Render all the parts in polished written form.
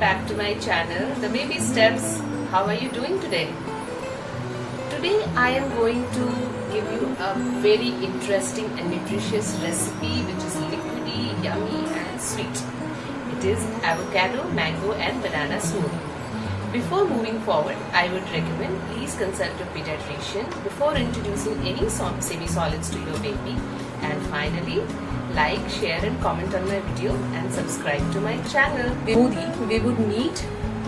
back to my channel, The Baby Steps. How are you doing today? Today I am going to give you a very interesting and nutritious recipe which is liquidy, yummy and sweet. It is avocado, mango and banana smoothie. Before moving forward, I would recommend please consult a pediatrician before introducing any semi-solids to your baby. And finally, like, share and comment on my video and subscribe to my channel. Smoothie, we would need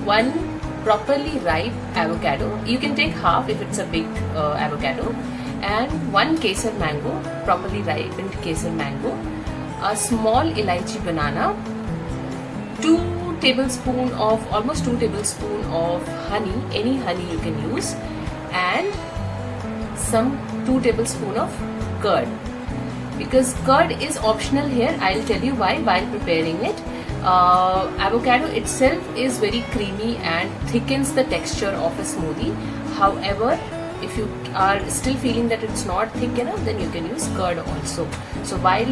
one properly ripe avocado. You can take half if it's a big avocado, and one kesar mango, properly ripened kesar mango, a small elaichi banana, almost 2 tablespoons of honey, any honey you can use, and some 2 tablespoons of curd. Because curd is optional here, I'll tell you why while preparing it. Avocado itself is very creamy and thickens the texture of a smoothie. However, if you are still feeling that it's not thick enough, then you can use curd also. So while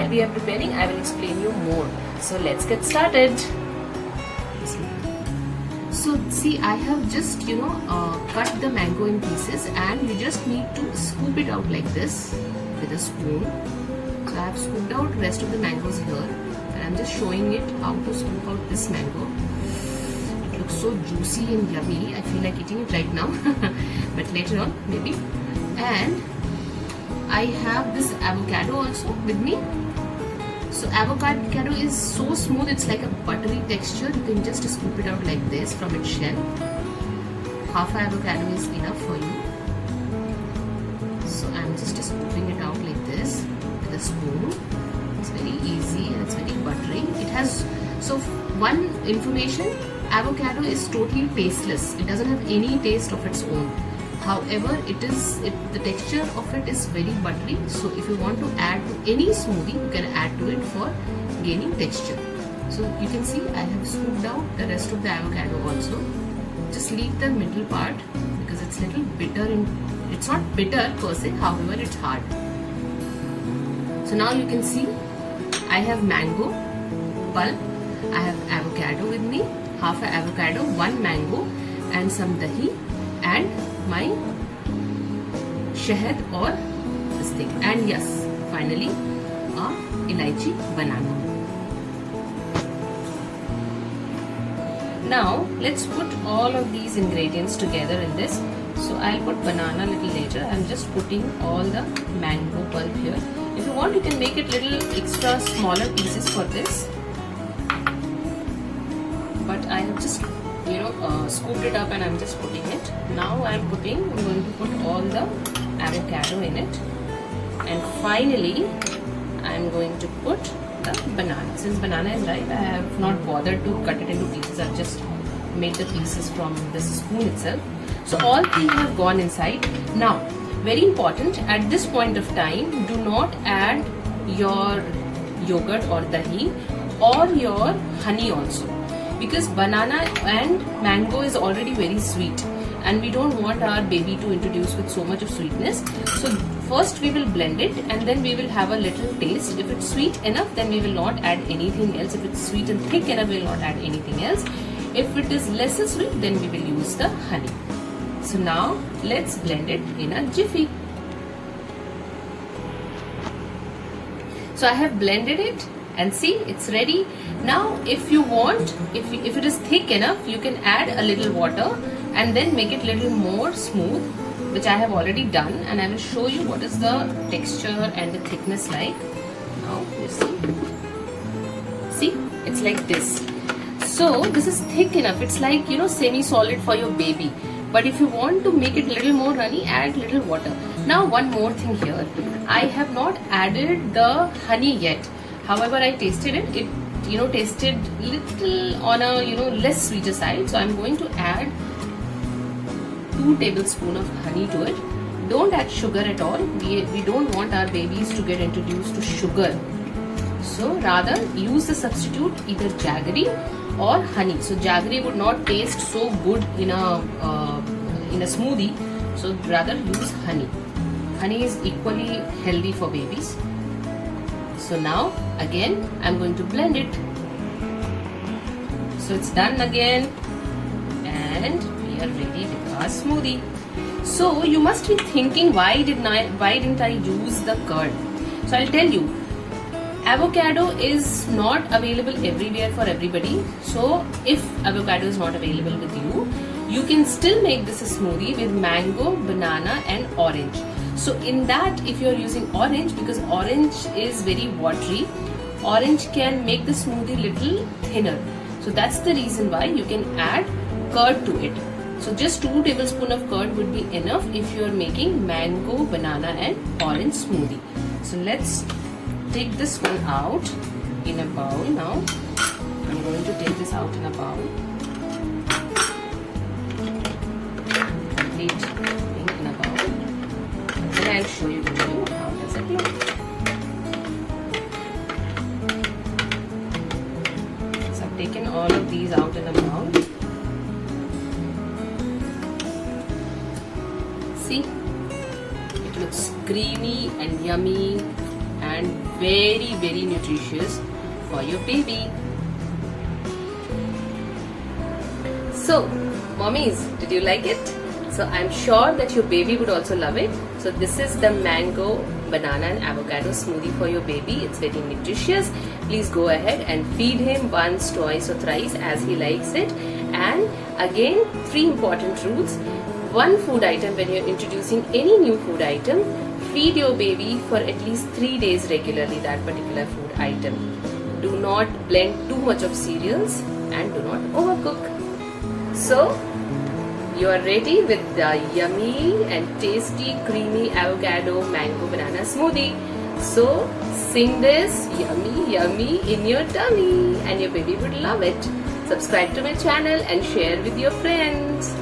we are preparing, I will explain you more. So let's get started. So see, I have just cut the mango in pieces, and you just need to scoop it out like this with a spoon. So I have scooped out the rest of the mangoes here, and I'm just showing it how to scoop out this mango. It looks so juicy and yummy. I feel like eating it right now, but later on maybe. And I have this avocado also with me. So avocado is so smooth, it's like a buttery texture. You can just scoop it out like this from its shell. Half avocado is enough for you. So I'm just scooping it out like this with a spoon. It's very easy and it's very buttery. It has, so one information, avocado is totally tasteless. It doesn't have any taste of its own. However, the texture of it is very buttery. So if you want to add to any smoothie, you can add to it for gaining texture. So you can see I have scooped out the rest of the avocado also. Just leave the middle part because it's a little bitter. It's not bitter per se, however it's hard. So now you can see I have mango pulp, I have avocado with me, half an avocado, one mango and some dahi, and my shahad or this thing, and yes, finally a elaichi banana. Now let's put all of these ingredients together in this. So I'll put banana a little later. I'm just putting all the mango pulp here. If you want, you can make it little extra smaller pieces for this, but I have just scooped it up and I'm just putting it. Now I'm going to put all the avocado in it, and finally I'm going to put the banana. Since banana is ripe, I have not bothered to cut it into pieces. I've just made the pieces from this spoon itself. So all three have gone inside. Now, very important, at this point of time, do not add your yogurt or dahi or your honey also, because banana and mango is already very sweet and we don't want our baby to introduce with so much of sweetness. So first we will blend it and then we will have a little taste. If it's sweet enough, then we will not add anything else. If it's sweet and thick enough, we will not add anything else. If it is less sweet, then we will use the honey. So now let's blend it in a jiffy. So I have blended it and see, it's ready. Now if you want, if it is thick enough, you can add a little water and then make it a little more smooth, which I have already done, and I will show you what is the texture and the thickness like. Now you see, it's like this. So this is thick enough. It's like semi-solid for your baby. But if you want to make it a little more runny, add little water. Now one more thing here, I have not added the honey yet. However, I tasted it. It tasted little on a less sweeter side. So I'm going to add 2 tablespoons of honey to it. Don't add sugar at all. We don't want our babies to get introduced to sugar. So rather use the substitute, either jaggery or honey. So jaggery would not taste so good in a smoothie. So rather use honey. Honey is equally healthy for babies. So now again I'm going to blend it. So it's done again, and we are ready with our smoothie. So you must be thinking, why didn't I use the curd? So I'll tell you, avocado is not available everywhere for everybody. So if avocado is not available with you, you can still make this a smoothie with mango, banana and orange. So in that, if you are using orange, because orange is very watery, orange can make the smoothie little thinner. So that's the reason why you can add curd to it. So just 2 tablespoons of curd would be enough if you are making mango, banana and orange smoothie. So let's take this one out in a bowl now. I'm going to take this out in a bowl. Complete thing in a bowl. Then I'll show you how does it look. So I've taken all of these out in a bowl. See, it looks creamy and yummy and very, very nutritious for your baby. So, mommies, did you like it? So I'm sure that your baby would also love it. So this is the mango, banana and avocado smoothie for your baby. It's very nutritious. Please go ahead and feed him once, twice or thrice as he likes it. And again, 3 important rules. 1 food item, when you're introducing any new food item, feed your baby for at least 3 days regularly that particular food item. Do not blend too much of cereals and do not overcook. So you are ready with the yummy and tasty creamy avocado mango banana smoothie. So sing this yummy yummy in your tummy and your baby would love it. Subscribe to my channel and share with your friends.